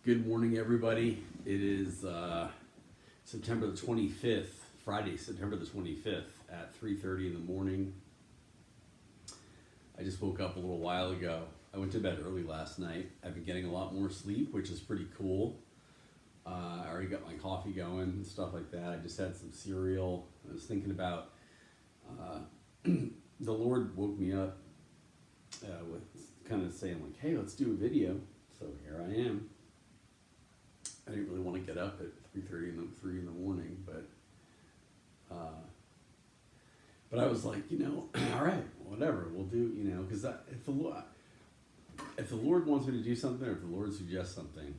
Good morning, everybody. It is September the 25th, Friday, September the 25th at 3:30 in the morning. I just woke up a little while ago. I went to bed early last night. I've been getting a lot more sleep, which is pretty cool. I already got my coffee going and stuff like that. I just had some cereal. I was thinking about the Lord woke me up with kind of saying like, hey, let's do a video. So here I am. I didn't really want to get up at 3:30 in the morning, but I was like, all right, whatever, we'll do, because if the Lord wants me to do something, or if the Lord suggests something,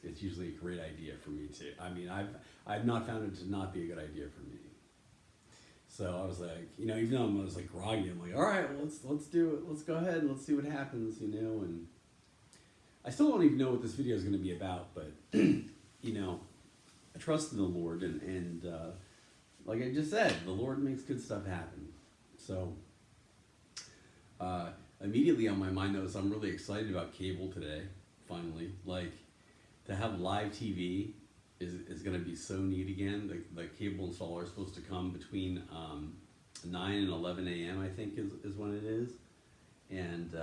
it's usually a great idea for me too. I mean, I've not found it to not be a good idea for me. So I was like, even though I was like groggy, I'm like, all right, well, let's do it. Let's go ahead and let's see what happens, and I still don't even know what this video is going to be about, but I trust in the Lord, and like I just said, the Lord makes good stuff happen. So immediately on my mind notes, I'm really excited about cable today. Finally, like to have live TV is going to be so neat again. The cable installer is supposed to come between 9 and 11 a.m. I think is when it is, and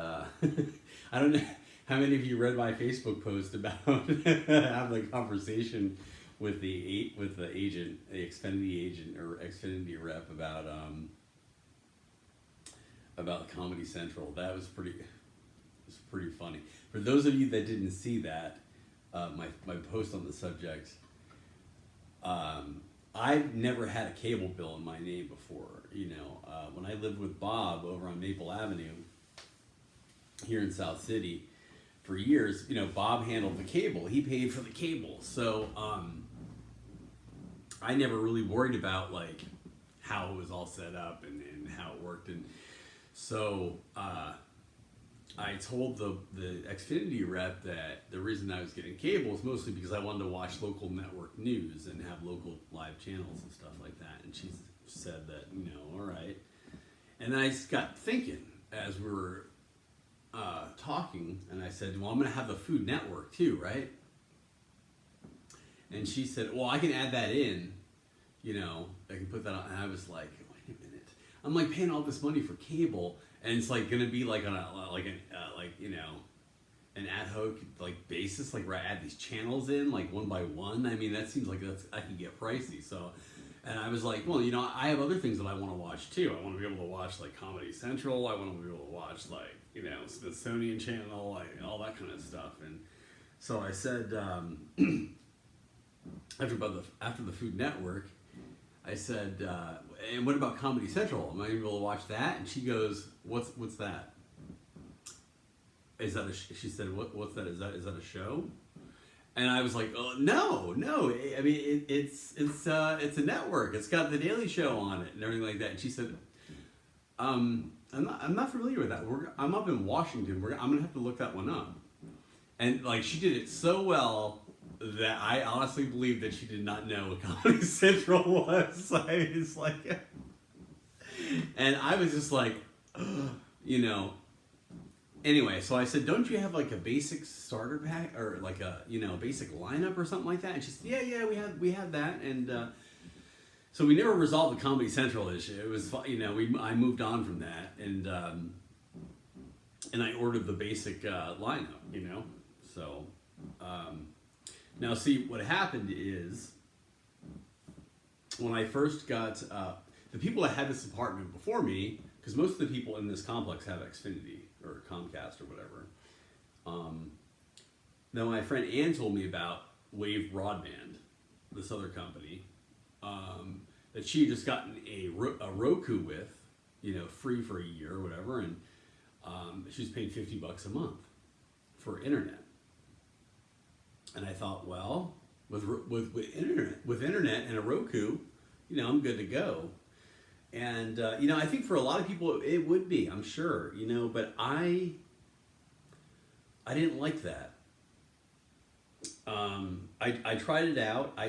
I don't know how many of you read my Facebook post about having the conversation with the agent, the Xfinity agent or Xfinity rep about Comedy Central. That was pretty funny. For those of you that didn't see that, my post on the subject, I've never had a cable bill in my name before. When I lived with Bob over on Maple Avenue here in South City, for years, Bob handled the cable. He paid for the cable. So I never really worried about like how it was all set up and how it worked. And so I told the Xfinity rep that the reason I was getting cable is mostly because I wanted to watch local network news and have local live channels and stuff like that. And she said that, all right. And then I just got thinking as we were talking, and I said, well, I'm going to have the Food Network too, right? And she said, well, I can add that in, I can put that on. And I was like, wait a minute, I'm like paying all this money for cable, and it's like going to be like on an ad hoc like basis, like where I add these channels in like one by one. I mean, that seems like I can get pricey. So, and I was like, well, I have other things that I want to watch too. I want to be able to watch like Comedy Central. I want to be able to watch like, Smithsonian Channel, like all that kind of stuff. And so I said, after the Food Network, I said, and what about Comedy Central? Am I able to watch that? And she goes, what's that? Is that she said, what's that? Is that a show? And I was like, oh, no. I mean, it's a network. It's got The Daily Show on it and everything like that. And she said, I'm not familiar with that. I'm up in Washington. I'm gonna have to look that one up. And like she did it so well that I honestly believe that she did not know what Comedy Central was. It's like, and I was just like, Anyway, so I said, don't you have like a basic starter pack or like a basic lineup or something like that? And she said, yeah, we have that. And so we never resolved the Comedy Central issue. It was I moved on from that, and I ordered the basic lineup. So now see what happened is when I first got the people that had this apartment before me, because most of the people in this complex have Xfinity or Comcast or whatever. Now my friend Ann told me about Wave Broadband, this other company, that she had just gotten a Roku with, free for a year or whatever, and she was paying $50 a month for internet. And I thought, well, with internet and a Roku, I'm good to go. And, I think for a lot of people it would be, I'm sure, but I didn't like that. I tried it out.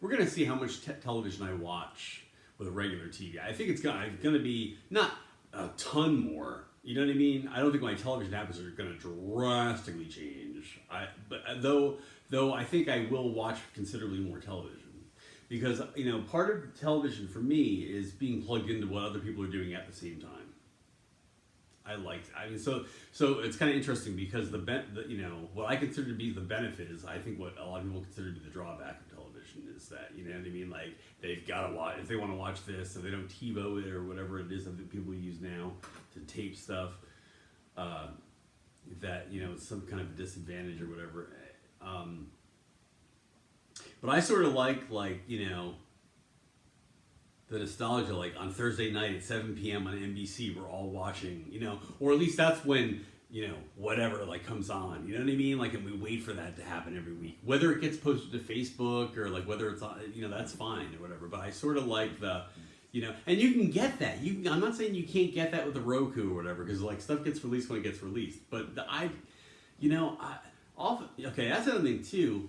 We're going to see how much television I watch with a regular TV. I think it's going to be not a ton more, You know what I mean? I don't think my television habits are going to drastically change. Though I think I will watch considerably more television because part of television for me is being plugged into what other people are doing at the same time. So it's kind of interesting because what I consider to be the benefit is I think what a lot of people consider to be the drawback of television is that you know what I mean, like they've got to watch if they want to watch this, so they don't TiVo it or whatever it is that people use now to tape stuff. That it's some kind of disadvantage or whatever. But I sort of like the nostalgia, like on Thursday night at 7 p.m. on NBC, we're all watching, or at least that's when, whatever like comes on, you know what I mean? Like, and we wait for that to happen every week, whether it gets posted to Facebook or like whether it's on, that's fine or whatever. But I sort of like the, and you can get that. I'm not saying you can't get that with the Roku or whatever, because like stuff gets released when it gets released. But okay, that's another thing too.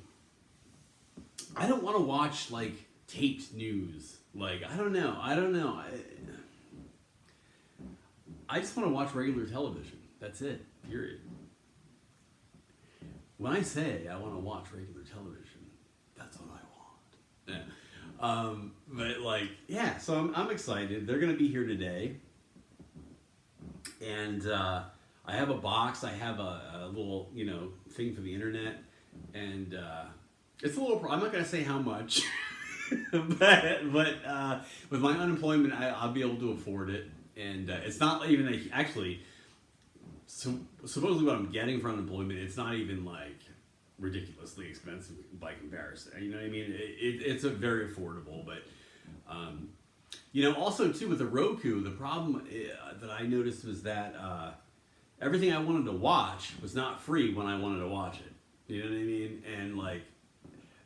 I don't want to watch like taped news. Like, I don't know. I just want to watch regular television. That's it. Period. When I say I want to watch regular television, that's what I want. Yeah. But like, yeah. So I'm excited. They're gonna be here today, and I have a box. I have a little thing for the internet, and it's a little. I'm not gonna say how much. but with my unemployment, I'll be able to afford it, and it's not even actually. So supposedly, what I'm getting for unemployment, it's not even like ridiculously expensive by comparison. You know what I mean? It's a very affordable, but also too with the Roku, the problem that I noticed was that everything I wanted to watch was not free when I wanted to watch it. You know what I mean? And like.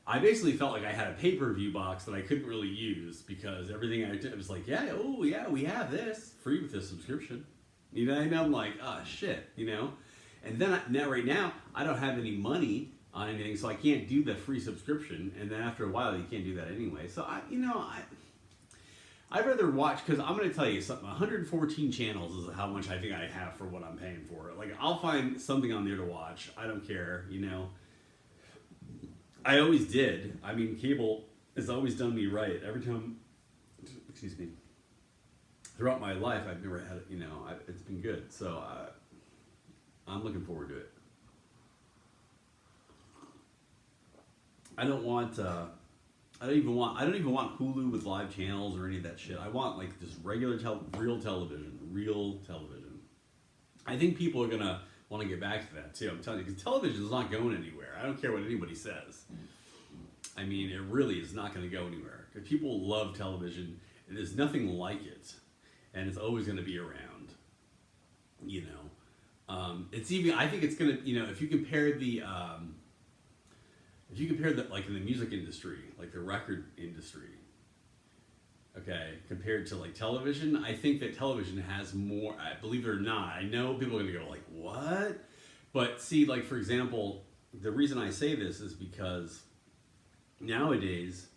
I basically felt like I had a pay-per-view box that I couldn't really use because everything I did was like, we have this free with this subscription. You know what I mean? I'm like, oh shit, And then right now I don't have any money on anything, so I can't do the free subscription. And then after a while, you can't do that anyway. So I'd rather watch because I'm going to tell you something. 114 channels is how much I think I have for what I'm paying for. Like I'll find something on there to watch. I don't care, I always did. I mean, cable has always done me right. Every time, excuse me, throughout my life, I've never had it, it's been good. So I'm looking forward to it. I don't even want Hulu with live channels or any of that shit. I want like just regular real television. I think people are gonna want to get back to that too. I'm telling you, because television is not going anywhere. I don't care what anybody says. I mean, it really is not going to go anywhere. If people love television, there's nothing like it, and it's always going to be around. It's even. I think it's going to. If you compare the like in the music industry, like the record industry. Okay, compared to like television, I think that television has more. Believe it or not, I know people are going to go like, "What?" But see, like for example, the reason I say this is because nowadays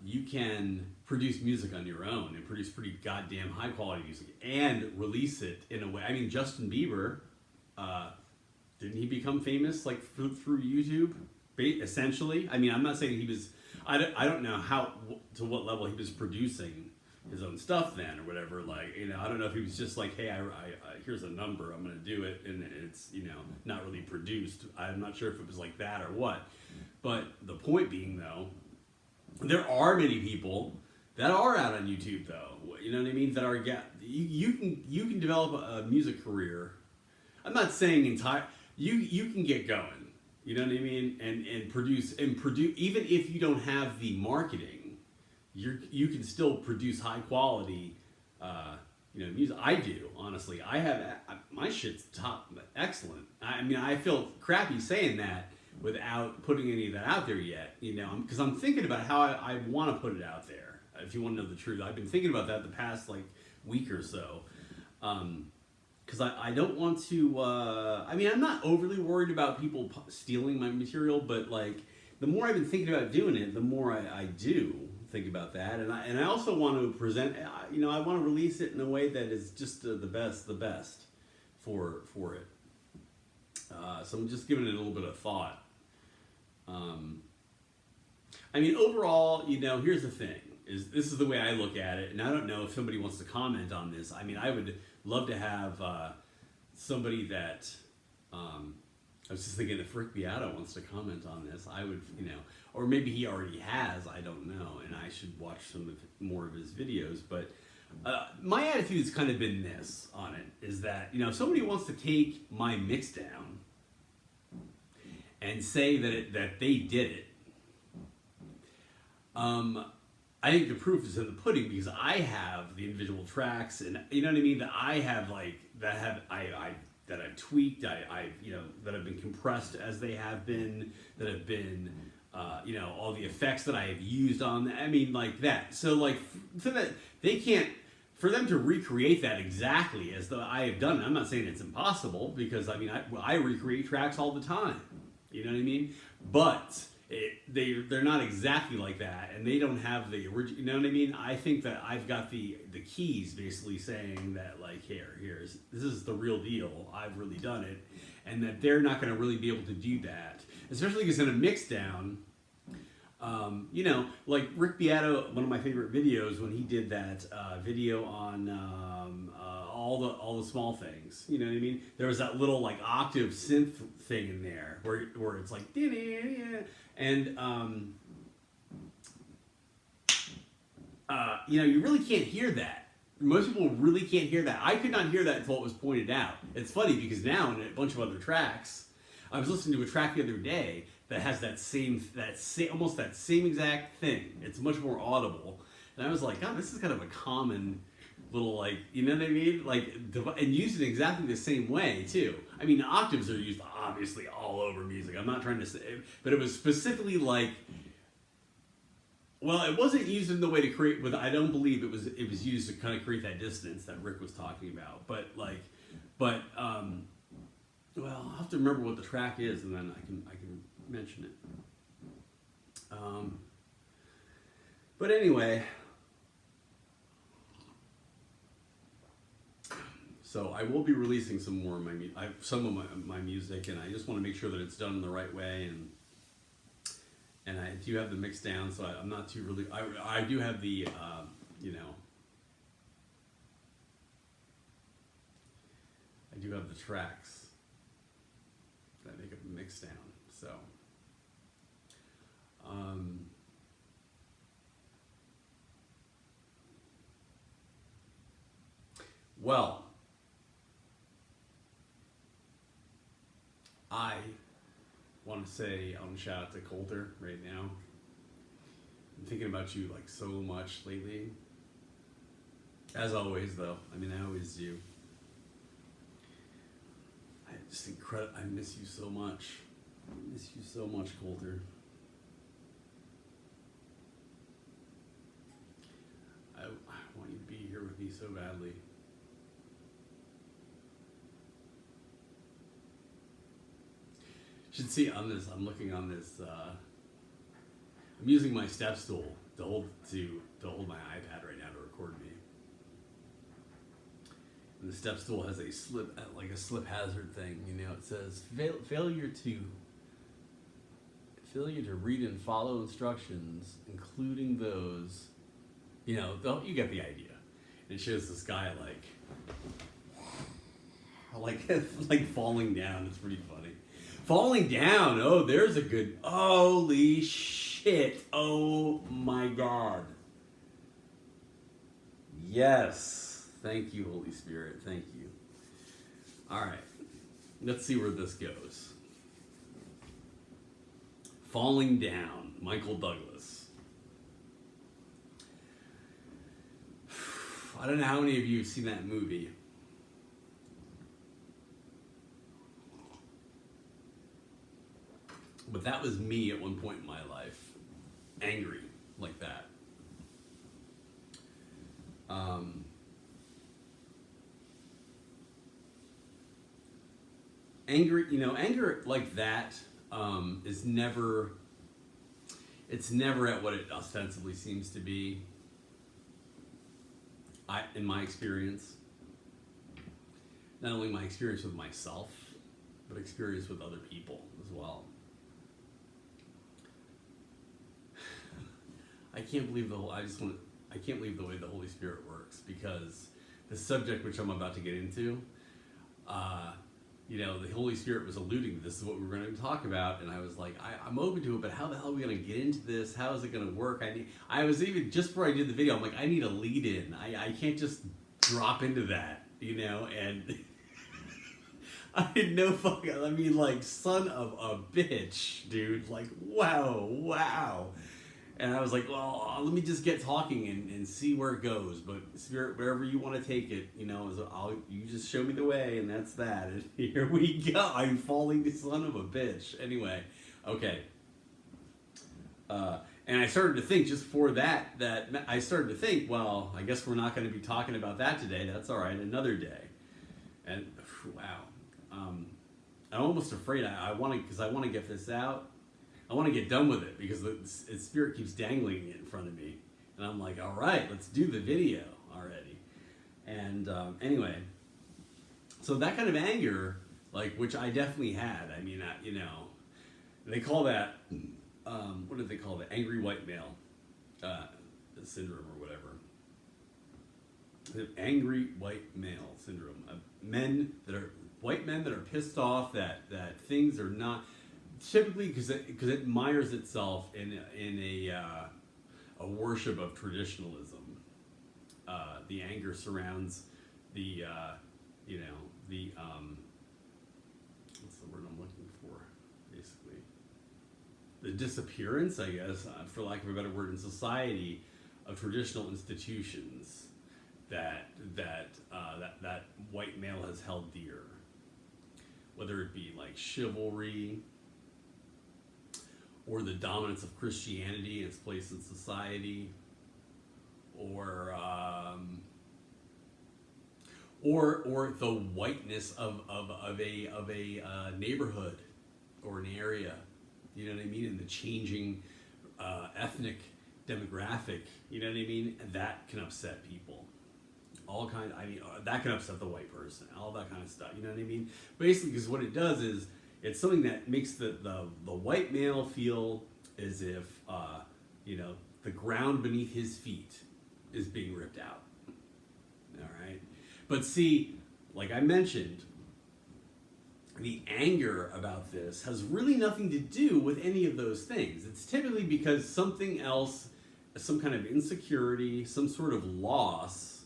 you can produce music on your own and produce pretty goddamn high quality music and release it in a way. I mean, Justin Bieber, didn't he become famous like through YouTube? Essentially, I mean, I'm not saying he was. I don't know to what level he was producing his own stuff then or whatever. Like, I don't know if he was just like, hey, I here's a number, I'm gonna do it, and it's not really produced. I'm not sure if it was like that or what. But the point being though, there are many people that are out on YouTube though. You know what I mean? That are you can develop a music career. I'm not saying you can get going. You know what I mean? And produce even if you don't have the marketing, you can still produce high quality music. I do, honestly. I have my shit's excellent. I mean, I feel crappy saying that without putting any of that out there yet, because I'm thinking about how I want to put it out there. If you want to know the truth, I've been thinking about that the past like week or so. Because I don't want to, I'm not overly worried about people stealing my material, but like, the more I've been thinking about doing it, the more I do think about that, and I also want to present. I want to release it in a way that is just the best for it. So I'm just giving it a little bit of thought. I mean, overall, here's the thing: this is the way I look at it, and I don't know if somebody wants to comment on this. I mean, I would love to have somebody that. I was just thinking if Rick Beato wants to comment on this, I would, or maybe he already has. I don't know, and I should watch more of his videos. But my attitude's kind of been this on it: is that if somebody wants to take my mix down and say that they did it. I think the proof is in the pudding because I have the individual tracks, and you know what I mean. That I have that I've tweaked, that have been compressed as they have been, that have been, all the effects that I have used on. I mean, like that. So that they can't. For them to recreate that exactly as though I have done it, I'm not saying it's impossible because I recreate tracks all the time. You know what I mean? But they're not exactly like that, and they don't have the original. You know what I mean? I think that I've got the keys basically saying that this is the real deal. I've really done it, and that they're not going to really be able to do that, especially because in a mix down. Like Rick Beato, one of my favorite videos when he did that video on all the small things. You know what I mean? There was that little octave synth thing in there where it's like and you really can't hear that. Most people really can't hear that. I could not hear that until it was pointed out. It's funny because now in a bunch of other tracks, I was listening to a track the other day that has almost that same exact thing. It's much more audible, and I was like, God, this is kind of a common little you know what I mean? And used in exactly the same way too. I mean, octaves are used obviously all over music. I'm not trying to say, but it was specifically well, it wasn't used in the way to create. But I don't believe it was used to kind of create that dissonance that Rick was talking about. But well, I'll have to remember what the track is, and then I can mention it. But anyway, so I will be releasing some more of my music, and I just want to make sure that it's done in the right way, and I do have the mix down, so I'm not too really. I do have the I do have the tracks that make up the mix down. So, well, I want to say, I want to shout out to Coulter right now. I'm thinking about you so much lately. As always, though. I always do. I miss you so much. I miss you so much, Coulter. I want you to be here with me so badly. You should see on this. I'm looking on this. I'm using my step stool to hold my iPad right now to record me. And the step stool has a slip hazard thing. It says failure to read and follow instructions, including those. You get the idea. And it shows this guy like falling down. It's pretty funny. Falling down. Oh, there's a good. Holy shit! Oh my God. Yes. Thank you, Holy Spirit. Thank you. All right. Let's see where this goes. Falling Down, Michael Douglas. I don't know how many of you have seen that movie. But that was me at one point in my life. Angry like that. Anger like that is never, it's never at what it ostensibly seems to be. In my experience, not only my experience with myself, but experience with other people as well. I can't believe I can't believe the way the Holy Spirit works, because the subject which I'm about to get into, the Holy Spirit was alluding to this is what we were going to talk about, and I was like, I'm open to it, but how the hell are we going to get into this? How is it going to work? I was even, just before I did the video, I'm like, I need a lead in. I can't just drop into that, and I had no fucking, like, son of a bitch, dude. Like, wow. And I was like, well, let me just get talking and see where it goes. But Spirit, wherever you want to take it, you just show me the way, and that's that. And here we go. I'm falling, the son of a bitch. Anyway, okay. And I started to think, just for that I started to think, well, I guess we're not going to be talking about that today. That's all right, another day. And wow, I'm almost afraid. I want to get this out. I want to get done with it, because the Spirit keeps dangling it in front of me, and I'm like, all right, let's do the video already. And anyway, so that kind of anger, like, which I definitely had. I mean, they call that what do they call it? Angry white male syndrome or whatever. The angry white male syndrome. White men that are pissed off that things are not. Typically, because it mires itself in a worship of traditionalism. The anger surrounds the what's the word I'm looking for? Basically, the disappearance, I guess, for lack of a better word, in society, of traditional institutions that white male has held dear, whether it be like chivalry, or the dominance of Christianity and its place in society, or the whiteness of a neighborhood or an area, you know what I mean, and the changing ethnic demographic, you know what I mean, and that can upset people. That can upset the white person, all that kind of stuff, you know what I mean? Basically, because what it does is, it's something that makes the white male feel as if, the ground beneath his feet is being ripped out. All right? But see, like I mentioned, the anger about this has really nothing to do with any of those things. It's typically because something else, some kind of insecurity, some sort of loss,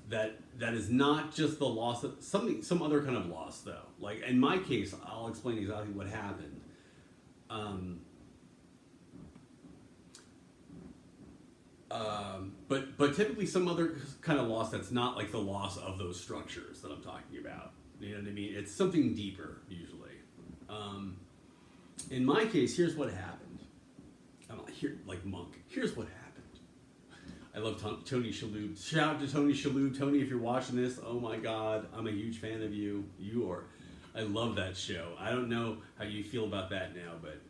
that is not just the loss of some other kind of loss, though. Like in my case, I'll explain exactly what happened. But typically some other kind of loss that's not like the loss of those structures that I'm talking about. You know what I mean? It's something deeper usually. In my case, here's what happened. Monk. Here's what happened. I love Tony Shalhoub. Shout out to Tony Shalhoub. Tony, if you're watching this, oh my God, I'm a huge fan of you. I love that show. I don't know how you feel about that now, but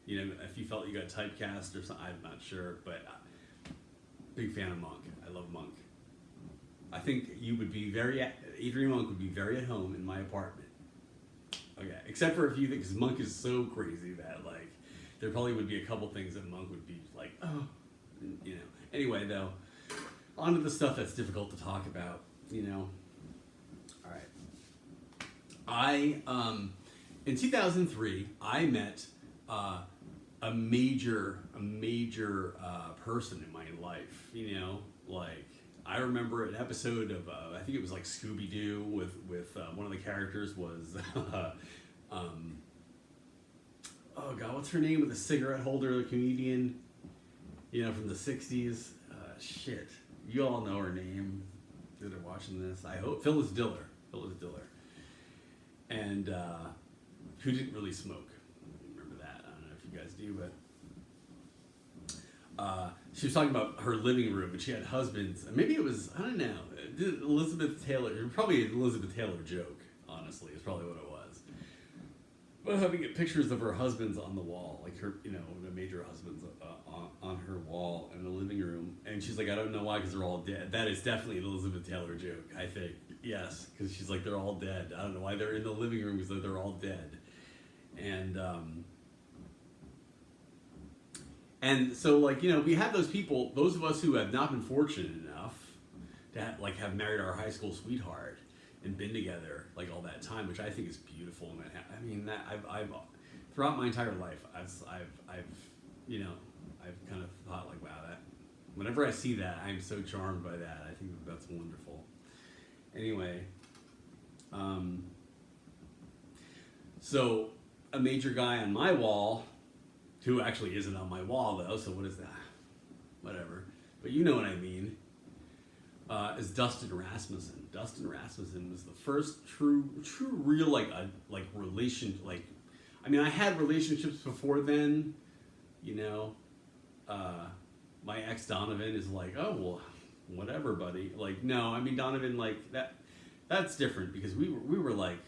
if you felt you got typecast or something, I'm not sure. But big fan of Monk. I love Monk. I think Adrian Monk would be very at home in my apartment. Okay, except for if you think, because Monk is so crazy that there probably would be a couple things that Monk would be like, oh, Anyway, though, on to the stuff that's difficult to talk about, All right. In 2003, I met a major person in my life, I remember an episode of, I think it was like Scooby-Doo with one of the characters was, oh God, what's her name with the cigarette holder, the comedian? From the 60s. Shit. You all know her name that are watching this. I hope. Phyllis Diller. And who didn't really smoke. Remember that. I don't know if you guys do, but she was talking about her living room, and she had husbands. Maybe it was, I don't know, Elizabeth Taylor. Probably an Elizabeth Taylor joke, honestly, is probably what it was. But having pictures of her husbands on the wall, like her, the major husbands on her wall in the living room, and she's like, I don't know why, because they're all dead. That is definitely an Elizabeth Taylor joke, I think. Yes, because she's like, they're all dead. I don't know why they're in the living room, because they're all dead. And so, like, we have those people, those of us who have not been fortunate enough to have married our high school sweetheart and been together like all that time, which I think is beautiful. And I mean, that I've throughout my entire life, I've kind of thought like, wow, that whenever I see that, I'm so charmed by that. I think that's wonderful. Anyway, so a major guy on my wall, who actually isn't on my wall though, so what is that? Whatever. But you know what I mean. Is Dustin Rasmussen. Dustin Rasmussen was the first true real relation. I mean, I had relationships before then. My ex Donovan is like, oh well, whatever, buddy. Like, no, I mean Donovan, like that. That's different because we were like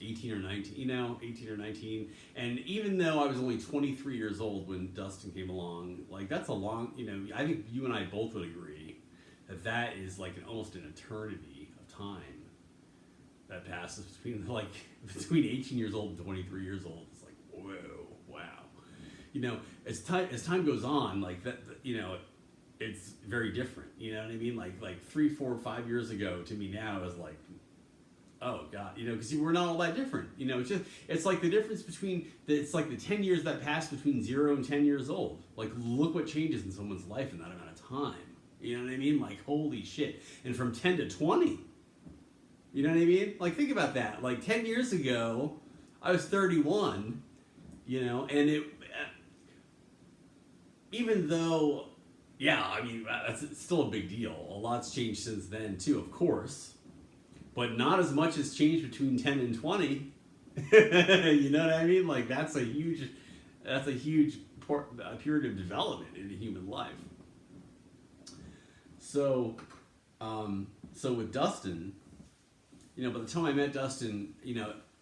18 or 19, 18 or 19. And even though I was only 23 years old when Dustin came along, like that's a long, I think you and I both would agree that is like almost an eternity of time that passes between 18 years old and 23 years old. It's like, whoa, wow. As time goes on, like that, it's very different. You know what I mean? Like 3, 4, 5 years ago to me now is like, oh God, because we're not all that different. It's like the difference between it's like the 10 years that pass between 0 and 10 years old. Like, look what changes in someone's life in that amount of time. You know what I mean? Like, holy shit. And from 10 to 20. You know what I mean? Like, think about that. Like, 10 years ago, I was 31, and it, even though, yeah, I mean, it's still a big deal. A lot's changed since then, too, of course. But not as much has changed between 10 and 20. You know what I mean? Like, that's a huge period of development in a human life. So with Dustin, by the time I met Dustin,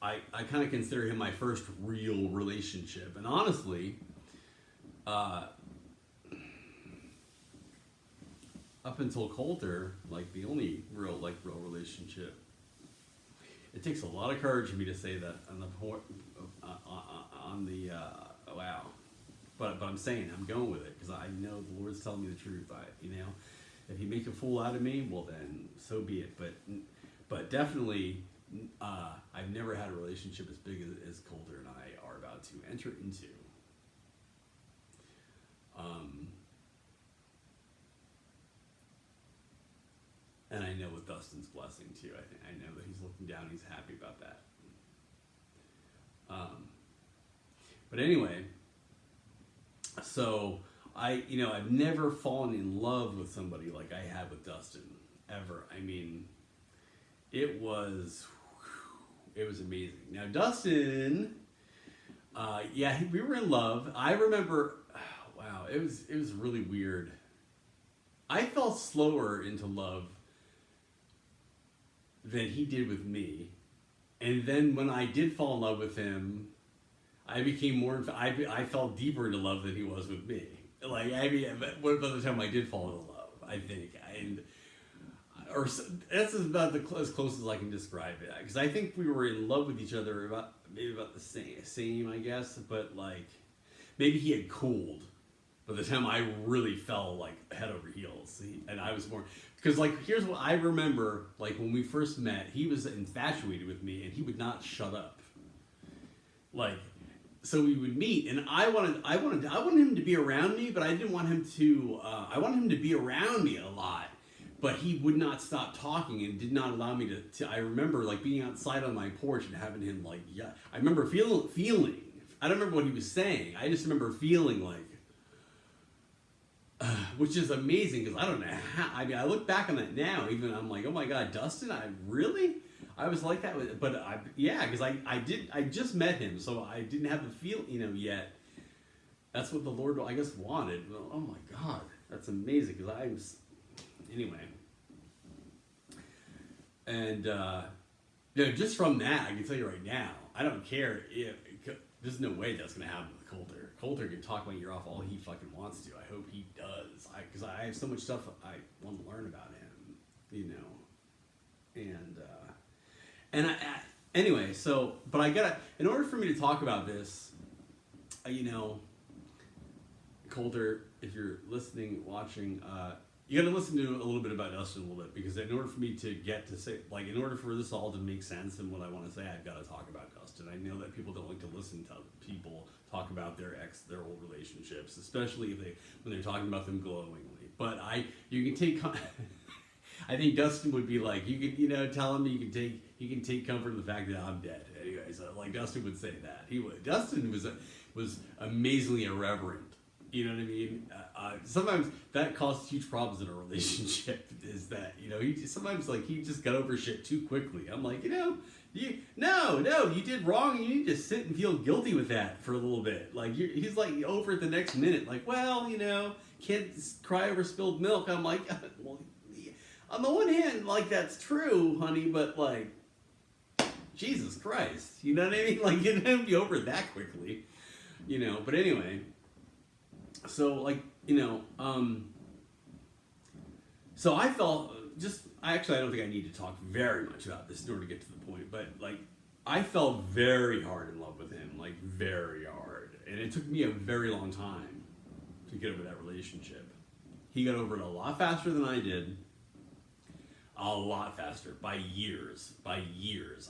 I kind of consider him my first real relationship. And honestly, up until Coulter, like the only real relationship. It takes a lot of courage for me to say that wow. But I'm saying, I'm going with it because I know the Lord's telling me the truth. If He make a fool out of me, well then, so be it. But definitely, I've never had a relationship as big as Coulter and I are about to enter into. And I know with Dustin's blessing too. I know that he's looking down. He's happy about that. But anyway, so I've never fallen in love with somebody like I had with Dustin ever. I mean, it was amazing. Now Dustin, we were in love. I remember, wow, it was really weird. I fell slower into love than he did with me, and then when I did fall in love with him, I became more. I fell deeper into love than he was with me. Like, I mean, by the time I did fall into love, I think, that's about as close as I can describe it. Because I think we were in love with each other maybe about the same, I guess. But like, maybe he had cooled by the time I really fell like head over heels, and I was more. Because, like, here's what I remember, like, when we first met, he was infatuated with me, and he would not shut up. Like, so we would meet, and I wanted him to be around me, but I didn't want him to, I wanted him to be around me a lot, but he would not stop talking and did not allow me to I remember, like, being outside on my porch and having him, like, yeah, I remember feeling, I don't remember what he was saying, I just remember feeling, like, which is amazing because I don't know how. I mean, I look back on that now. Even I'm like, oh my God, Dustin! I was like that. But because I just met him, so I didn't have the feel, yet. That's what the Lord, I guess, wanted. Oh my God, that's amazing because anyway. And just from that, I can tell you right now. I don't care if there's no way that's gonna happen with Coulter. Coulter can talk my ear off all he fucking wants to. I hope he does. Because I have so much stuff I want to learn about him, you know. And anyway, so but I gotta, in order for me to talk about this, you know, Coulter, if you're listening, watching, you got to listen to a little bit about Dustin a little bit, because in order for me to get to say, like, in order for this all to make sense and what I want to say, I've got to talk about Dustin. I know that people don't like to listen to people talk about their old relationships, especially when they're talking about them glowingly. But you can take, I think Dustin would be like, you can, you know, tell him you can take comfort in the fact that I'm dead. Anyway, so like Dustin would say that. He would. Dustin was amazingly irreverent. You know what I mean? Sometimes that causes huge problems in a relationship. Is that, you know, sometimes like he just got over shit too quickly. I'm like, you know, you did wrong. You need to sit and feel guilty with that for a little bit. Like he's like over at the next minute. Like, well, you know, can't cry over spilled milk. I'm like, well, on the one hand, like that's true, honey, but like, Jesus Christ, you know what I mean? Like, you don't be over it that quickly, you know. But anyway. So, like, you know, so I felt I don't think I need to talk very much about this in order to get to the point, but, like, I fell very hard in love with him, like, very hard. And it took me a very long time to get over that relationship. He got over it a lot faster than I did. A lot faster, by years.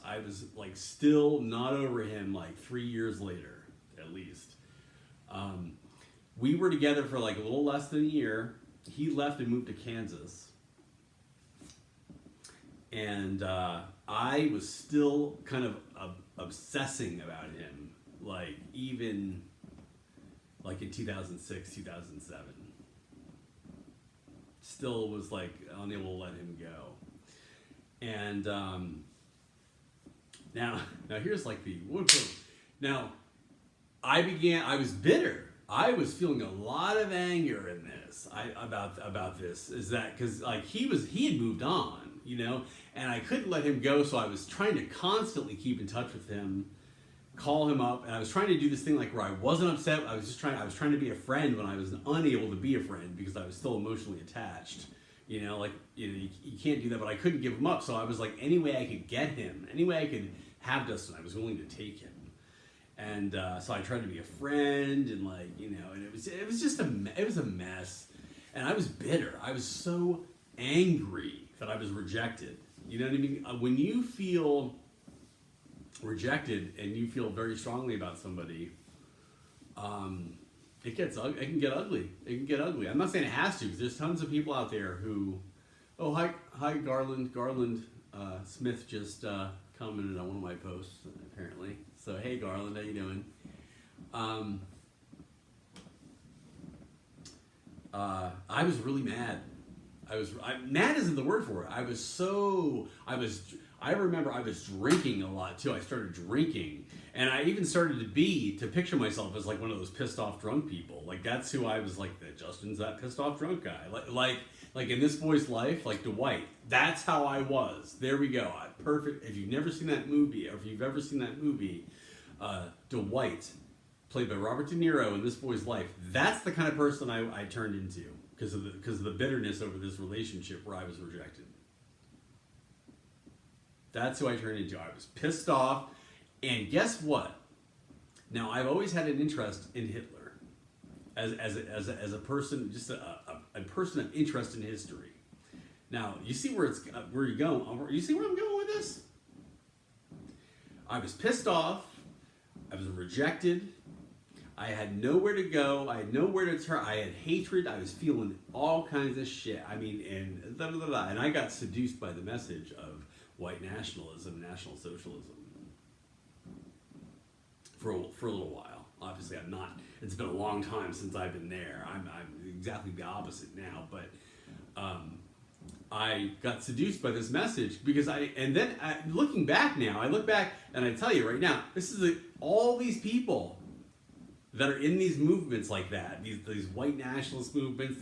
I was, like, still not over him, like, 3 years later, at least. We were together for like a little less than a year. He left and moved to Kansas. And I was still kind of obsessing about him, like even like in 2006, 2007. Still was like unable to let him go. And now here's like the wood. Now I was bitter. I was feeling a lot of anger in this about this, is that because like he had moved on, you know, and I couldn't let him go, so I was trying to constantly keep in touch with him, call him up, and I was trying to do this thing like where I wasn't upset. I was trying to be a friend when I was unable to be a friend because I was still emotionally attached, you know, like, you know, you can't do that, but I couldn't give him up, so I was like, any way I could get him, any way I could have Dustin, I was willing to take him. And so I tried to be a friend, and like, you know, and it was just it was a mess, and I was bitter. I was so angry that I was rejected. You know what I mean? When you feel rejected and you feel very strongly about somebody, it can get ugly. It can get ugly. I'm not saying it has to, because there's tons of people out there who, oh hi Garland Smith just commented on one of my posts apparently. So, hey, Garland, how you doing? I was really mad. Mad isn't the word for it. I remember I was drinking a lot, too. I started drinking. And I even started to picture myself as, like, one of those pissed off drunk people. Like, that's who I was, like, Justin's that pissed off drunk guy. Like in this boy's life, like Dwight. That's how I was. There we go. Perfect. If you've never seen that movie, or if you've ever seen that movie, Dwight, played by Robert De Niro in This Boy's Life, that's the kind of person I turned into because of the bitterness over this relationship where I was rejected. That's who I turned into. I was pissed off, and guess what? Now, I've always had an interest in Hitler as a person, just a person of interest in history. Now, you see where you're going. You see where I'm going with this? I was pissed off. I was rejected. I had nowhere to go. I had nowhere to turn. I had hatred. I was feeling all kinds of shit. I mean, and and I got seduced by the message of white nationalism, National Socialism, for a little while. Obviously, I'm not. It's been a long time since I've been there. I'm exactly the opposite now. But I got seduced by this message because looking back now, I look back and I tell you right now, this is all these people that are in these movements like that, these white nationalist movements,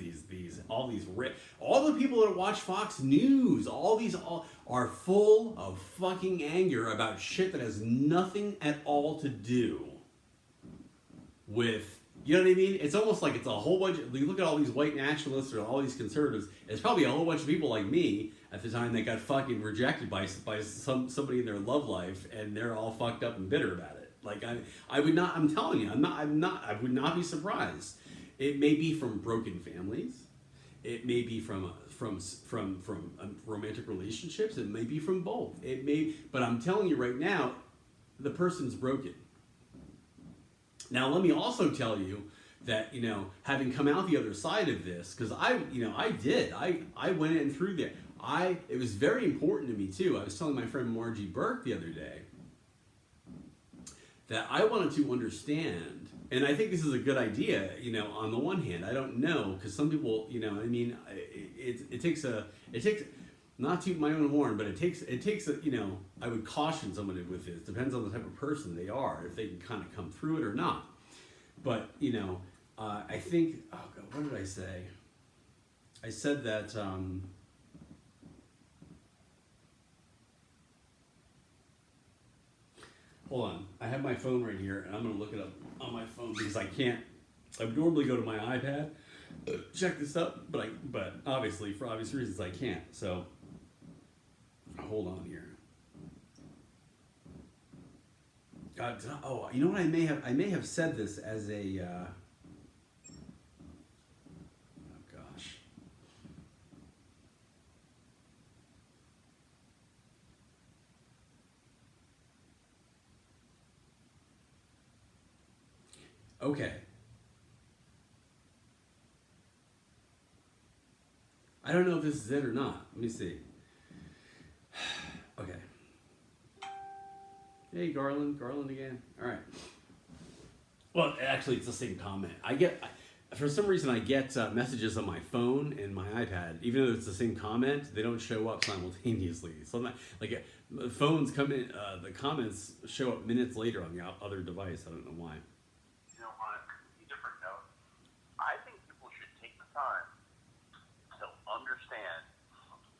all the people that watch Fox News, all are full of fucking anger about shit that has nothing at all to do with, you know what I mean? It's almost like it's a whole bunch of, you look at all these white nationalists or all these conservatives, it's probably a whole bunch of people like me at the time that got fucking rejected by somebody in their love life, and they're all fucked up and bitter about it. Like I would not, I'm telling you, I would not be surprised. It may be from broken families. It may be from romantic relationships. It may be from both. But I'm telling you right now, the person's broken. Now, let me also tell you that, having come out the other side of this, because I went in through there. It was very important to me too. I was telling my friend Margie Burke the other day that I wanted to understand, and I think this is a good idea, on the one hand. I don't know, because some people, it takes, not to toot my own horn, but it takes I would caution somebody with this. Depends on the type of person they are, if they can kind of come through it or not. But, I think, oh God, what did I say? I said that, hold on, I have my phone right here, and I'm going to look it up on my phone because I would normally go to my iPad, check this up, but obviously, for obvious reasons, I can't. So, hold on here. You know what? I may have said this as a. Oh gosh. Okay. I don't know if this is it or not. Let me see. Okay. Hey, Garland again. All right. Well, actually, it's the same comment. For some reason, I get messages on my phone and my iPad, even though it's the same comment, they don't show up simultaneously. So, phones come in, the comments show up minutes later on the other device. I don't know why. On a completely different note, I think people should take the time to understand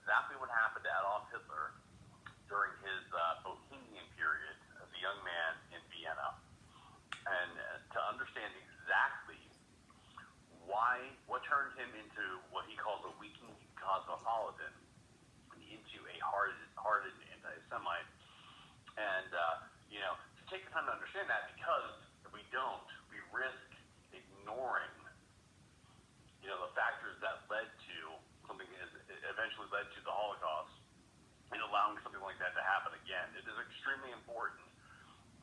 exactly what happened to Adolf Hitler during his Bohemian period as a young man in Vienna, and to understand exactly what turned him into what he calls a weakened cosmopolitan, into a hardened anti-Semite, and to take the time to understand that, because if we don't, we risk ignoring the factors that led to something that eventually led to the Holocaust, and allowing something like that to happen again. It is extremely important.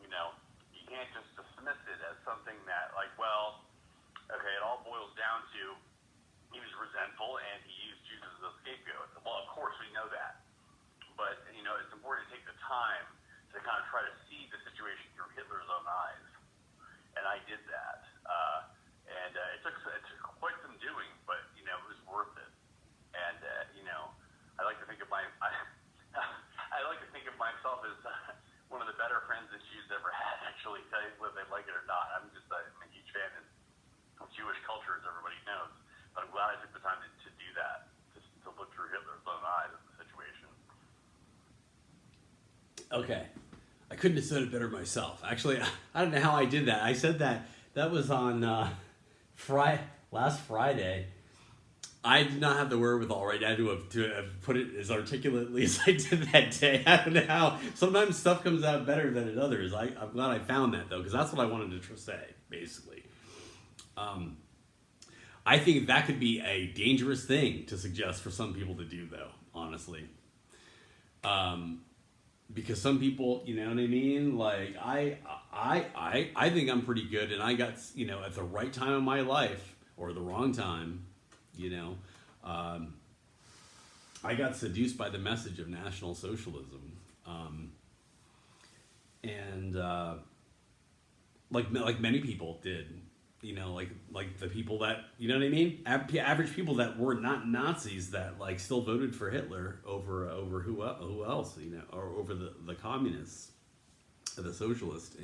You can't just dismiss it as something that, okay, it all boils down to he was resentful and he used Jews as a scapegoat. Well, of course we know that, but it's important to take the time to kind of try to see the situation through Hitler's own eyes, and I did that. And it took quite some doing, but it was worth it. And I like to think of I like to think of myself as one of the better friends that she's ever had. Actually, whether they like it or not, I'm a huge fan of Jewish culture, as everybody knows. But I'm glad I took the time to do that, to look through Hitler's own eyes at the situation. Okay. I couldn't have said it better myself. Actually, I don't know how I did that. I said that was on last Friday. I did not have the wherewithal right now to have put it as articulately as I did that day. I don't know how. Sometimes stuff comes out better than at others. I'm glad I found that, though, because that's what I wanted to say, basically. I think that could be a dangerous thing to suggest for some people to do, though, honestly. Because some people, you know what I mean? Like, I think I'm pretty good, and I got, at the right time in my life, or the wrong time, I got seduced by the message of National Socialism. And like many people did, like the people that, you know what I mean? Average people that were not Nazis that still voted for Hitler over who else, or over the communists, the socialists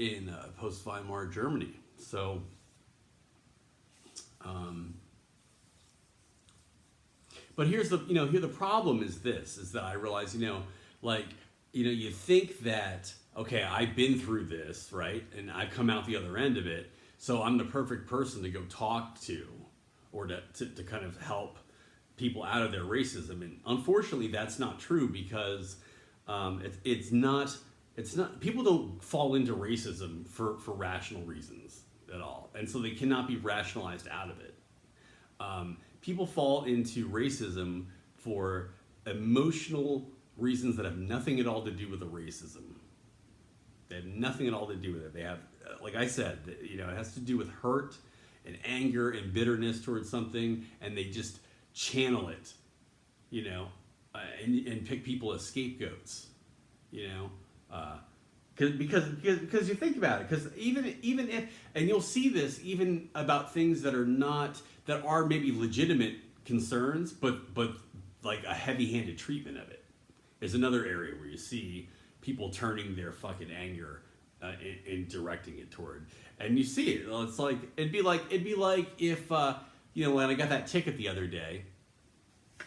in post-Weimar Germany. So, but here's the here the problem is this, is that I realize you think that, okay, I've been through this, right, and I've come out the other end of it, so I'm the perfect person to go talk to, or to kind of help people out of their racism. And unfortunately, that's not true, because it's not people don't fall into racism for rational reasons at all, and so they cannot be rationalized out of it. People fall into racism for emotional reasons that have nothing at all to do with the racism. They have nothing at all to do with it. They have, like I said, it has to do with hurt and anger and bitterness towards something, and they just channel it, and pick people as scapegoats, because you think about it, because even if, and you'll see this even about things that are maybe legitimate concerns, but like a heavy-handed treatment of it is another area where you see people turning their fucking anger and directing it toward, and you see it. It's like it'd be like if when I got that ticket the other day,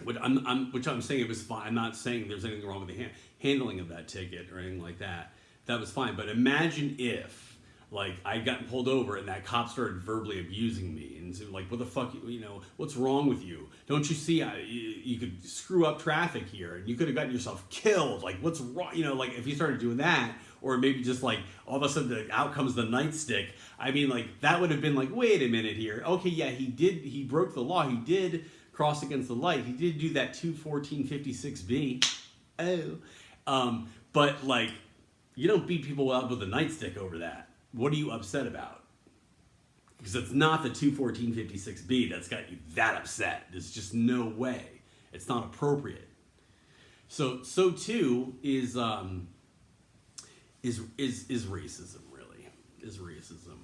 which I'm saying it was fine. I'm not saying there's anything wrong with the handling of that ticket or anything like that. That was fine. But imagine if, like, I'd gotten pulled over and that cop started verbally abusing me and so, like, what the fuck, what's wrong with you? Don't you see you could screw up traffic here and you could have gotten yourself killed? Like, what's wrong? Like, if he started doing that, or maybe just like all of a sudden out comes the nightstick. I mean, like, that would have been like, wait a minute here. Okay, yeah, he broke the law. He did cross against the light. He did do that 21456B. Oh. But like, you don't beat people up with a nightstick over that. What are you upset about? Because it's not the 21456B that's got you that upset. There's just no way. It's not appropriate. So too is racism, really. Is racism,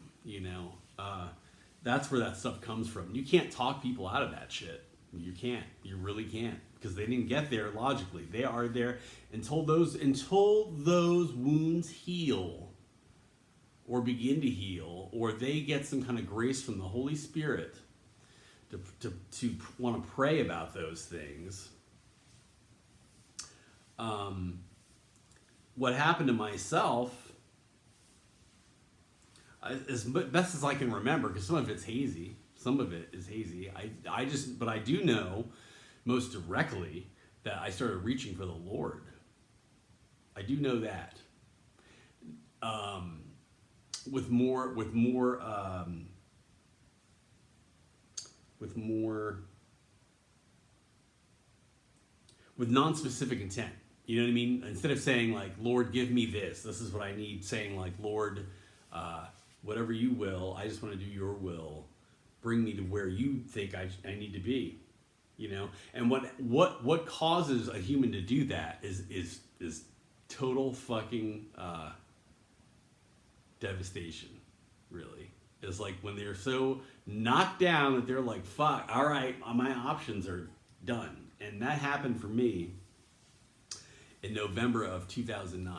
that's where that stuff comes from. You can't talk people out of that shit. You can't. You really can't. Because they didn't get there logically. They are there until those wounds heal, or begin to heal, or they get some kind of grace from the Holy Spirit to want to pray about those things. What happened to myself, as best as I can remember, because some of it's hazy. Some of it is hazy. But I do know most directly that I started reaching for the Lord. I do know that. With non-specific intent. You know what I mean? Instead of saying like, Lord, give me this. This is what I need. Saying like, Lord, whatever you will, I just want to do your will. Bring me to where you think I need to be. And what causes a human to do that is total fucking devastation, really. It's like when they're so knocked down that they're like, fuck, all right, my options are done. And that happened for me in November of 2009.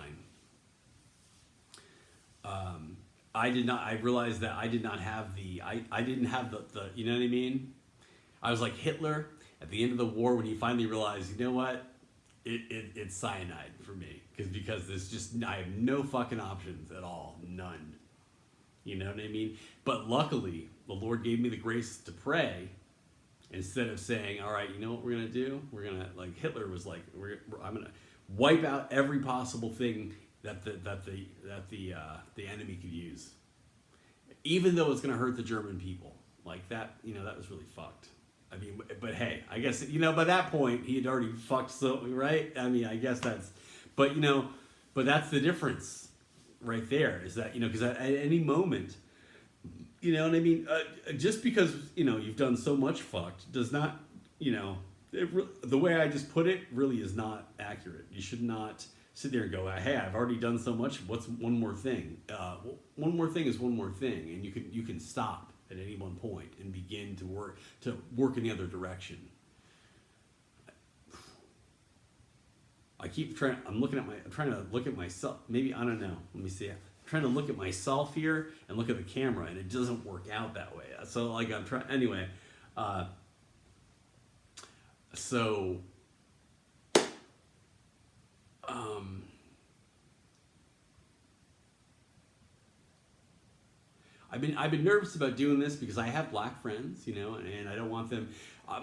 I realized that I didn't have the, you know what I mean? I was like Hitler at the end of the war when he finally realized, you know what? It's cyanide for me. Because there's just, I have no fucking options at all. None. You know what I mean? But luckily, the Lord gave me the grace to pray instead of saying, all right, you know what we're going to do? We're going to, like Hitler was like, I'm going to wipe out every possible thing that the enemy could use. Even though it's going to hurt the German people. Like that, that was really fucked. I mean, but hey, I guess, by that point, he had already fucked so, right? I mean, I guess that's, but that's the difference right there, is that, because at any moment, you know what I mean? Just because, you've done so much fucked does not, the way I just put it really is not accurate. You should not sit there and go, hey, I've already done so much. What's one more thing? One more thing is one more thing. And you can stop at any one point and begin to work in the other direction. I'm trying to look at myself. Maybe, I don't know. Let me see. I'm trying to look at myself here and look at the camera, and it doesn't work out that way. So like I'm trying anyway. So I've been nervous about doing this because I have black friends, you know, and I don't want them.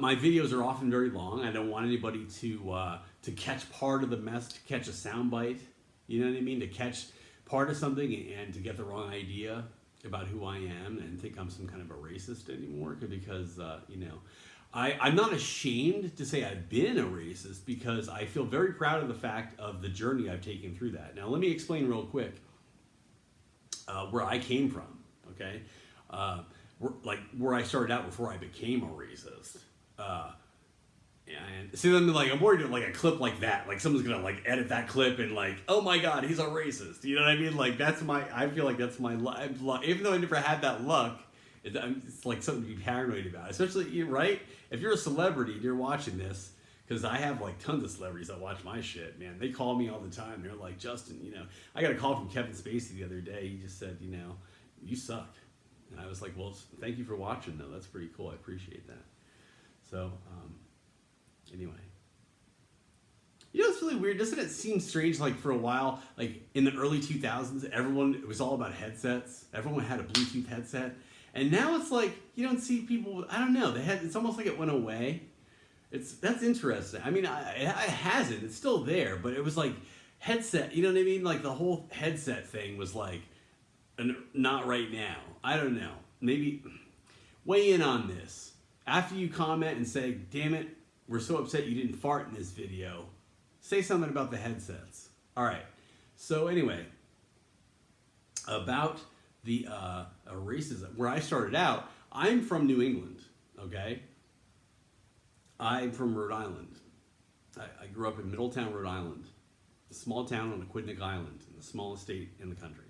My videos are often very long. I don't want anybody to catch part of the mess, to catch a soundbite. You know what I mean? To catch part of something and to get the wrong idea about who I am and think I'm some kind of a racist anymore. Because you know, I'm not ashamed to say I've been a racist because I feel very proud of the fact of the journey I've taken through that. Now let me explain real quick where I came from. Okay, where I started out before I became a racist. And see, then like I'm worried like a clip like that, like someone's gonna like edit that clip and like, oh my god, he's a racist. You know what I mean? Like I feel like that's my life. Even though I never had that luck, it's like something to be paranoid about. Especially, right? If you're a celebrity and you're watching this, because I have like tons of celebrities that watch my shit, man. They call me all the time. They're like, Justin, you know, I got a call from Kevin Spacey the other day. He just said, you know, you suck. And I was like, well, thank you for watching, though. That's pretty cool. I appreciate that. So, anyway. You know, it's really weird. Doesn't it seem strange, like, for a while, like, in the early 2000s, it was all about headsets. Everyone had a Bluetooth headset. And now it's like, you don't see people, I don't know, it's almost like it went away. That's interesting. I mean, it hasn't. It's still there, but it was like headset, you know what I mean? Like, the whole headset thing was like, not right now. I don't know. Maybe weigh in on this. After you comment and say, damn it, we're so upset you didn't fart in this video, say something about the headsets. All right. So anyway, about the racism, where I started out, I'm from New England, okay? I'm from Rhode Island. I grew up in Middletown, Rhode Island, a small town on Aquidneck Island, the smallest state in the country.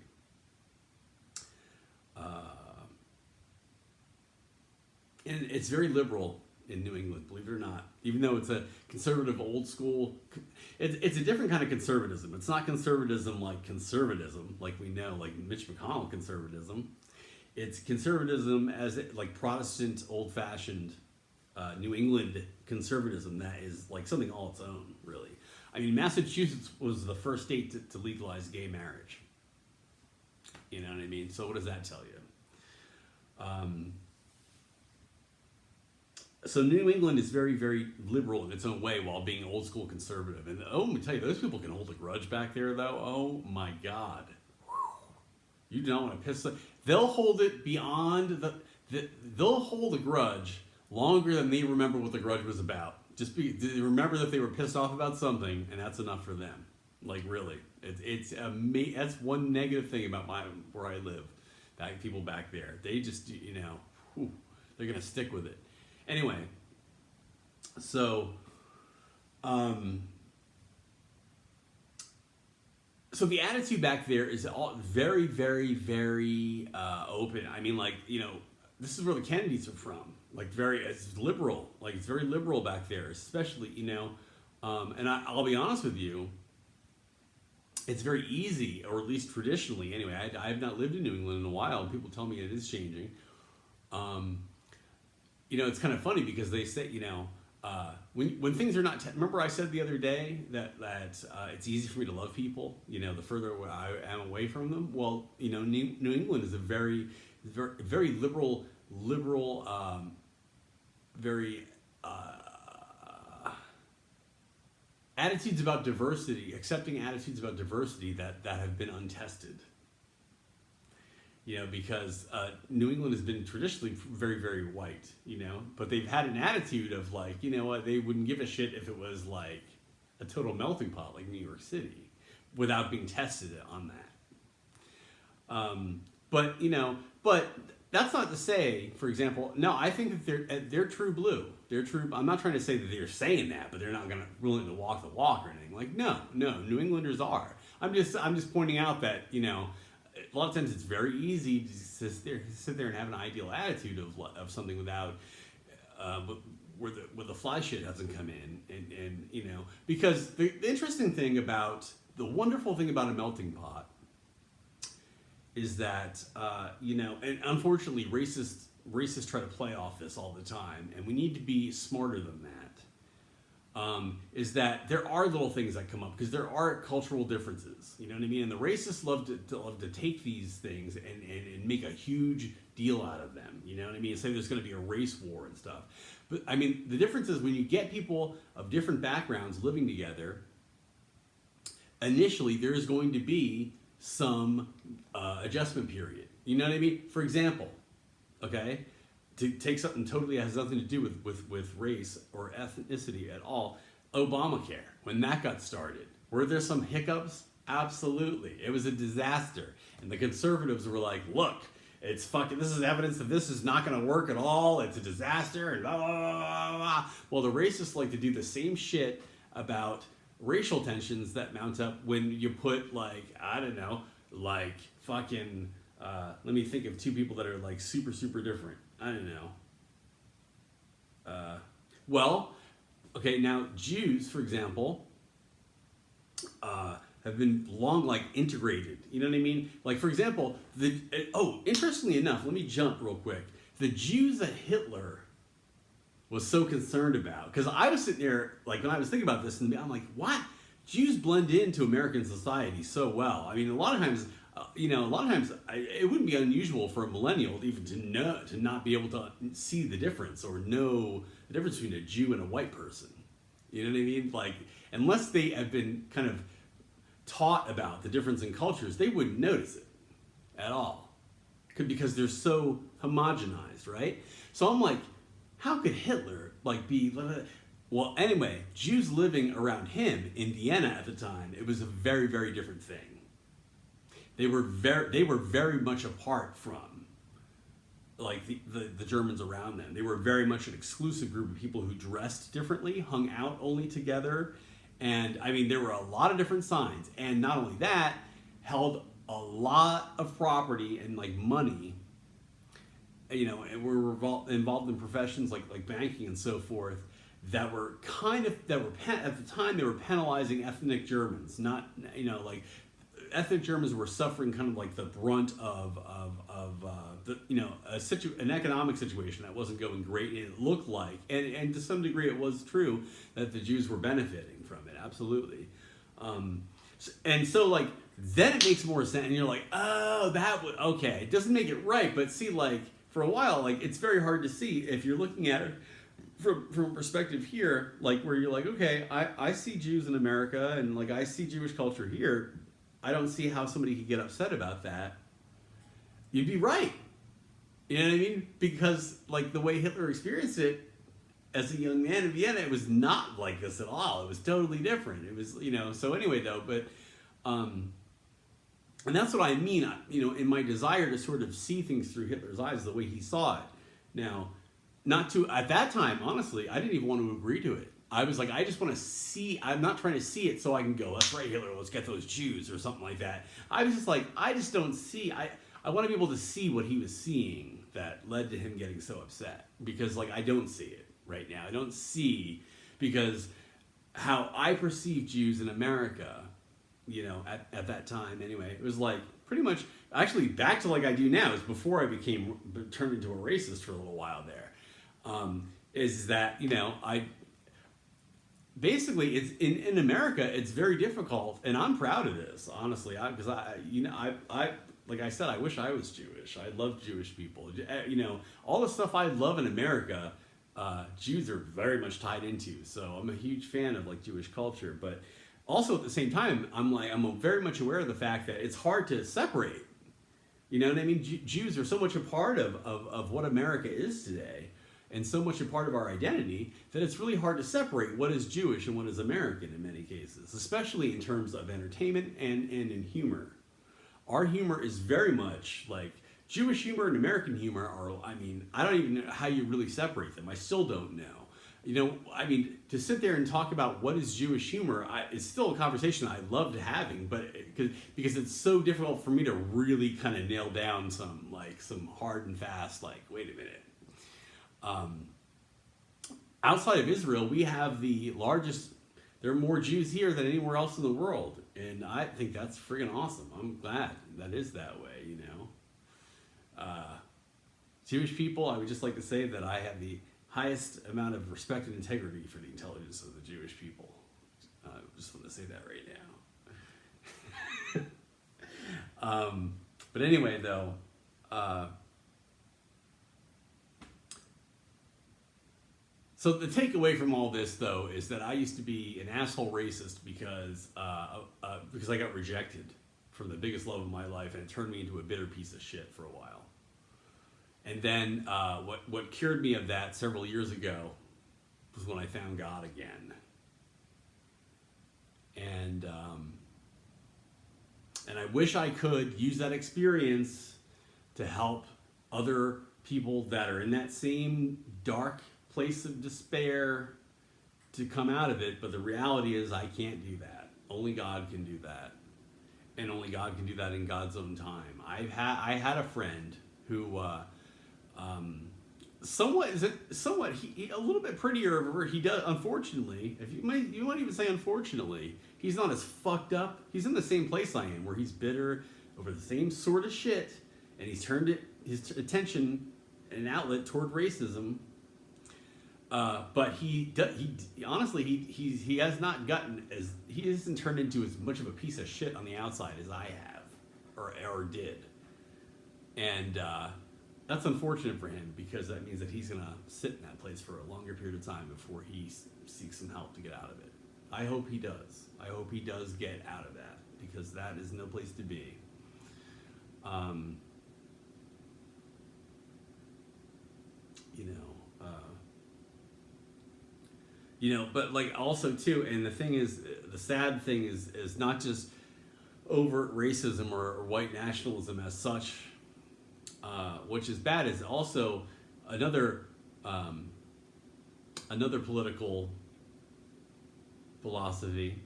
And it's very liberal in New England, believe it or not. Even though it's a conservative, old school, it's a different kind of conservatism. It's not conservatism, like we know, like Mitch McConnell conservatism. It's conservatism as like Protestant, old-fashioned New England conservatism that is like something all its own, really. I mean, Massachusetts was the first state to legalize gay marriage. You know what I mean? So what does that tell you? So New England is very, very liberal in its own way while being old school conservative. And let me tell you, those people can hold a grudge back there, though. Oh my God. You don't want to piss them. They'll hold it beyond they'll hold a grudge longer than they remember what the grudge was about. They remember that they were pissed off about something, and that's enough for them. Like, really. That's one negative thing about where I live. People back there. They just, you know, they're going to stick with it. Anyway, so the attitude back there is all very, very, very open. I mean, like, you know, this is where the Kennedys are from. Like, it's liberal. Like, it's very liberal back there, especially, you know. And I'll be honest with you, it's very easy, or at least traditionally. Anyway, I have not lived in New England in a while, and people tell me it is changing. You know, it's kind of funny because they say, you know, when things are not... remember I said the other day that it's easy for me to love people, you know, the further I am away from them? Well, you know, New England is a very, very, very liberal, very... attitudes about diversity, accepting attitudes about diversity that have been untested. You know, because New England has been traditionally very, very white, you know, but they've had an attitude of like, you know what, they wouldn't give a shit if it was like a total melting pot like New York City without being tested on that. But, you know, that's not to say, for example, no, I think that they're true blue. They're true. I'm not trying to say that they're saying that, but they're not willing to walk the walk or anything. Like, no, New Englanders are. I'm just pointing out that, you know, a lot of times it's very easy to sit there and have an ideal attitude of something without, where the fly shit hasn't come in, and you know, because the interesting thing about, the wonderful thing about a melting pot is that and unfortunately, racists try to play off this all the time, and we need to be smarter than that. Is that there are little things that come up because there are cultural differences. You know what I mean? And the racists love to take these things and make a huge deal out of them. You know what I mean? Say there's going to be a race war and stuff. But I mean, the difference is when you get people of different backgrounds living together, initially there is going to be some adjustment period. You know what I mean? For example, okay, to take something totally has nothing to do with race or ethnicity at all, Obamacare, when that got started, were there some hiccups? Absolutely. It was a disaster. And the conservatives were like, look, it's fucking, this is evidence that this is not going to work at all. It's a disaster and blah, blah, blah, blah. Well, the racists like to do the same shit about racial tensions that mount up when you put like, I don't know, like fucking, let me think of two people that are like super, super different. I don't know. Well, okay, now Jews, for example, have been long like integrated. You know what I mean? Like for example, interestingly enough, let me jump real quick. The Jews that Hitler was so concerned about, because I was sitting there like when I was thinking about this, and I'm like, what? Jews blend into American society so well. I mean, a lot of times, it wouldn't be unusual for a millennial even to not be able to see the difference or know the difference between a Jew and a white person. You know what I mean? Like, unless they have been kind of taught about the difference in cultures, they wouldn't notice it at all, because they're so homogenized, right? So I'm like, how could Hitler like be? Well, anyway, Jews living around him in Vienna at the time, it was a very, very different thing. They were very much apart from like the Germans around them. They were very much an exclusive group of people who dressed differently, hung out only together, and I mean there were a lot of different signs. And not only that, held a lot of property and like money. You know, and were involved in professions like banking and so forth that were at the time they were penalizing ethnic Germans. Not like. Ethnic Germans were suffering kind of like the brunt of an economic situation that wasn't going great. And it looked like, and to some degree it was true, that the Jews were benefiting from it. Absolutely. And so like, then it makes more sense. And you're like, oh, okay. It doesn't make it right. But see, like for a while, like it's very hard to see if you're looking at it from a perspective here, like where you're like, okay, I see Jews in America and like I see Jewish culture here. I don't see how somebody could get upset about that. You'd be right. You know what I mean? Because like the way Hitler experienced it as a young man in Vienna, it was not like this at all. It was totally different. It was, so anyway though, but, and that's what I mean, in my desire to sort of see things through Hitler's eyes, the way he saw it. Now, at that time, honestly, I didn't even want to agree to it. I was like, I just want to see, I'm not trying to see it so I can go, that's right, Hitler, let's get those Jews or something like that. I was just like, I just don't see, I want to be able to see what he was seeing that led to him getting so upset. Because like, I don't see it right now. I don't see, because how I perceive Jews in America, at that time anyway, it was like pretty much, actually back to like I do now, is before I turned into a racist for a little while there, is that, basically, it's in America. It's very difficult, and I'm proud of this, honestly, because I like I said, I wish I was Jewish. I love Jewish people. All the stuff I love in America, Jews are very much tied into. So I'm a huge fan of like Jewish culture, but also at the same time, I'm very much aware of the fact that it's hard to separate. You know what I mean? Jews are so much a part of what America is today. And so much a part of our identity that it's really hard to separate what is Jewish and what is American in many cases, especially in terms of entertainment and in humor. Our humor is very much like Jewish humor and American humor are, I don't even know how you really separate them. I still don't know. To sit there and talk about what is Jewish humor, it's still a conversation I love having, but because it's so difficult for me to really kind of nail down some hard and fast, like, wait a minute. Outside of Israel, we have the largest There are more Jews here than anywhere else in the world, and I think that's friggin' awesome. I'm glad that is that way, you know. Jewish people, I would just like to say that I have the highest amount of respect and integrity for the intelligence of the Jewish people. I just want to say that right now. But anyway, though, so the takeaway from all this, though, is that I used to be an asshole racist because I got rejected from the biggest love of my life, and it turned me into a bitter piece of shit for a while. And then what cured me of that several years ago was when I found God again. And I wish I could use that experience to help other people that are in that same dark place of despair to come out of it. But the reality is I can't do that. Only God can do that. And only God can do that in God's own time. I had a friend who... somewhat he a little bit prettier. He does, unfortunately. If you might even say unfortunately, he's not as fucked up. He's in the same place I am, where he's bitter over the same sort of shit, and he's turned his attention and outlet toward racism. But he honestly he has not he hasn't turned into as much of a piece of shit on the outside as I have or did, and. That's unfortunate for him because that means that he's going to sit in that place for a longer period of time before he seeks some help to get out of it. I hope he does. I hope he does get out of that because that is no place to be. But like also too, and the thing is, the sad thing is not just overt racism or white nationalism as such. Which is bad, is also another political philosophy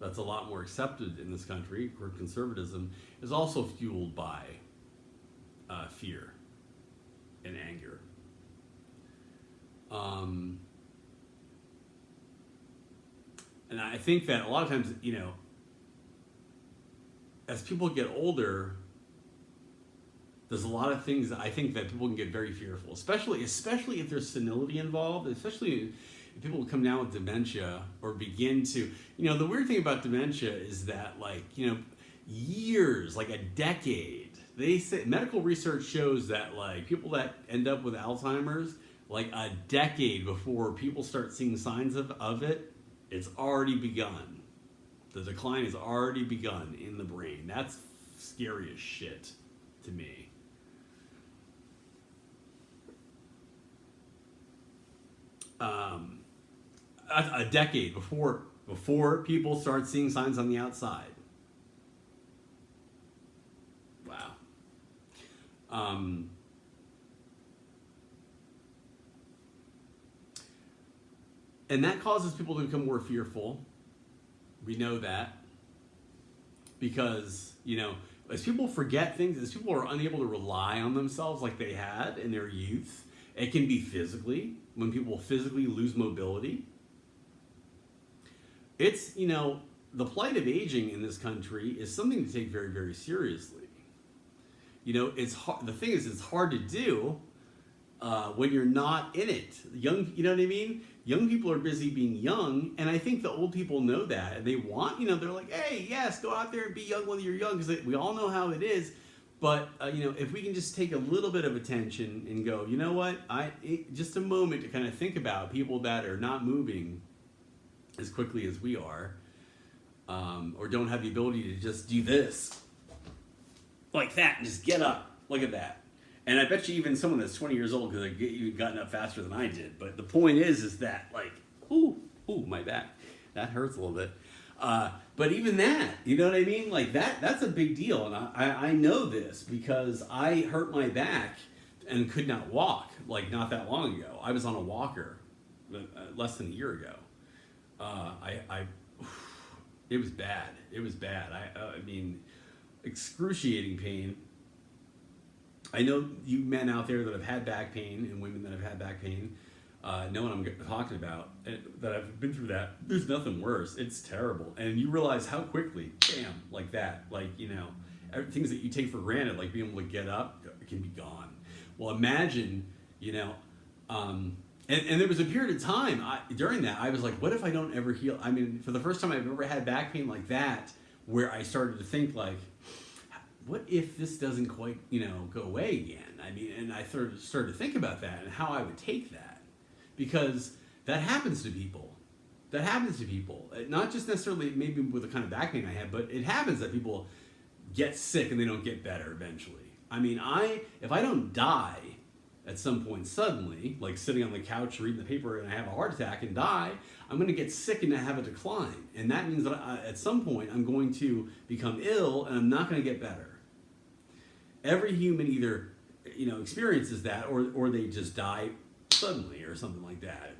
that's a lot more accepted in this country, where conservatism is also fueled by fear and anger. And I think that a lot of times, as people get older, there's a lot of things that I think that people can get very fearful, especially if there's senility involved, especially if people come down with dementia or begin to, the weird thing about dementia is that years, like a decade, they say medical research shows that people that end up with Alzheimer's, like a decade before people start seeing signs of it, it's already begun. The decline has already begun in the brain. That's scary as shit to me. A decade before people start seeing signs on the outside. Wow. And that causes people to become more fearful. We know that. Because, as people forget things, as people are unable to rely on themselves like they had in their youth, it can be physically, when people physically lose mobility. It's, the plight of aging in this country is something to take very, very seriously. It's hard. The thing is, it's hard to do when you're not in it. Young, you know what I mean? Young people are busy being young, and I think the old people know that. And they want, they're like, hey, yes, go out there and be young when you're young, because we all know how it is. But, if we can just take a little bit of attention and go, you know what, just a moment to kind of think about people that are not moving as quickly as we are, or don't have the ability to just do this, like that, and just get up. Look at that. And I bet you even someone that's 20 years old could have gotten up faster than I did. But the point is that, ooh, my back. That hurts a little bit. But even that, you know what I mean? That's a big deal. And I know this because I hurt my back and could not walk, not that long ago. I was on a walker less than a year ago. It was bad. It was bad. I mean, excruciating pain. I know you men out there that have had back pain and women that have had back pain. know what I'm talking about. And that I've been through that. There's nothing worse. It's terrible, and you realize how quickly, bam, like that, like things that you take for granted, like being able to get up, can be gone. Well, imagine, and there was a period of time during that I was like, what if I don't ever heal? I mean, for the first time I've ever had back pain like that, where I started to think like, what if this doesn't quite, go away again? I mean, and I started to think about that and how I would take that, because that happens to people. That happens to people. Not just necessarily maybe with the kind of back pain I have, but it happens that people get sick and they don't get better eventually. I mean, if I don't die at some point suddenly, like sitting on the couch reading the paper and I have a heart attack and die, I'm going to get sick and have a decline. And that means that at some point I'm going to become ill and I'm not going to get better. Every human either, experiences that or they just die suddenly or something like that,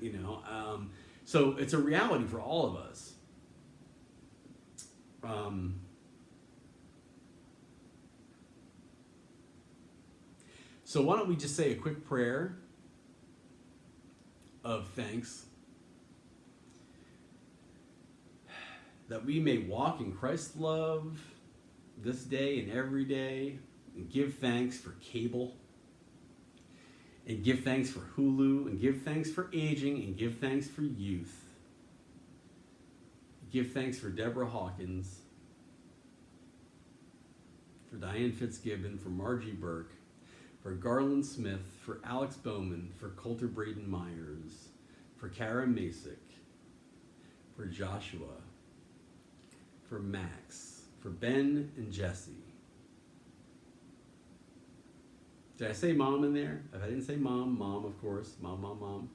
So it's a reality for all of us. So why don't we just say a quick prayer of thanks that we may walk in Christ's love this day and every day, and give thanks for cable, and give thanks for Hulu, and give thanks for aging, and give thanks for youth. Give thanks for Deborah Hawkins, for Diane Fitzgibbon, for Margie Burke, for Garland Smith, for Alex Bowman, for Coulter Braden Myers, for Kara Masick, for Joshua, for Max, for Ben and Jesse. Did I say mom in there? If I didn't say mom, of course. Mom.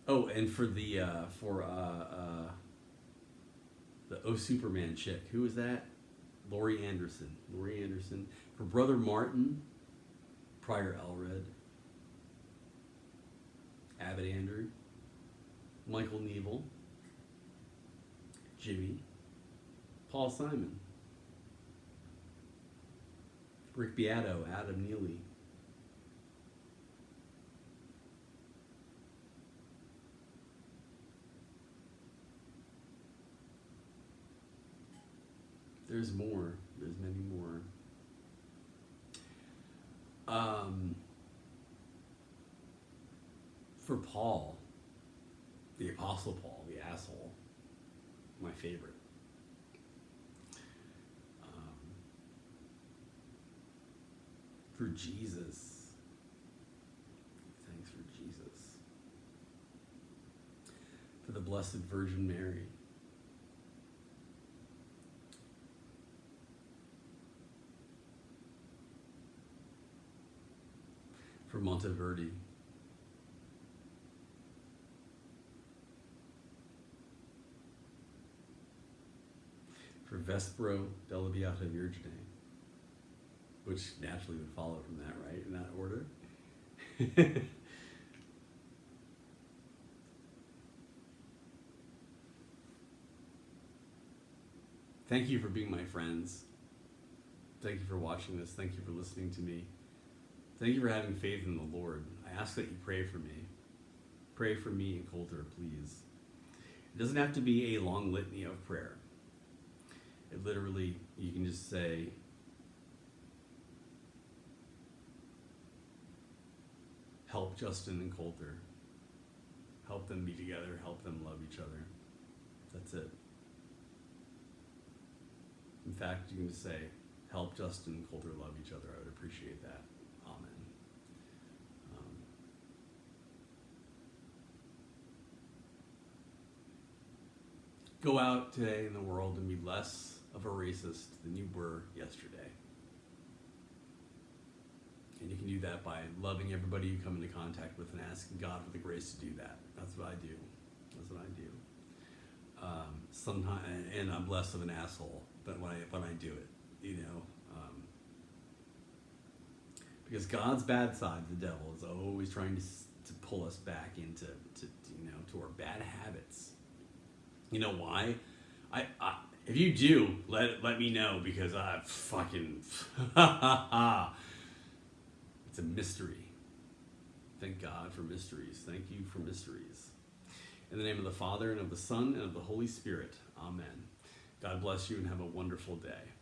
Oh, and for the Oh Superman chick. Who was that? Laurie Anderson. For Brother Martin, Prior Elred, Abbott Andrew, Michael Neville, Jimmy, Paul Simon, Rick Beato, Adam Neely, there's more. There's many more. For Paul, the Apostle Paul, the asshole, my favorite. For Jesus. Thanks for Jesus. For the Blessed Virgin Mary. For Monteverdi. For Vespro della Beata Virgine, which naturally would follow from that, right? In that order. Thank you for being my friends. Thank you for watching this. Thank you for listening to me. Thank you for having faith in the Lord. I ask that you pray for me. Pray for me and Coulter, please. It doesn't have to be a long litany of prayer. It literally, you can just say, help Justin and Coulter. Help them be together. Help them love each other. That's it. In fact, you can just say, help Justin and Coulter love each other. I would appreciate that. Amen. Go out today in the world and be less of a racist than you were yesterday. And you can do that by loving everybody you come into contact with and asking God for the grace to do that. That's what I do. Sometimes, and I'm less of an asshole than when I do it, because God's bad side, the devil, is always trying to pull us back into to our bad habits. You know why? If you do, let me know, because I fucking it's a mystery. thank God for mysteries. Thank you for mysteries. In the name of the Father, and of the Son, and of the Holy Spirit. Amen. God bless you and have a wonderful day.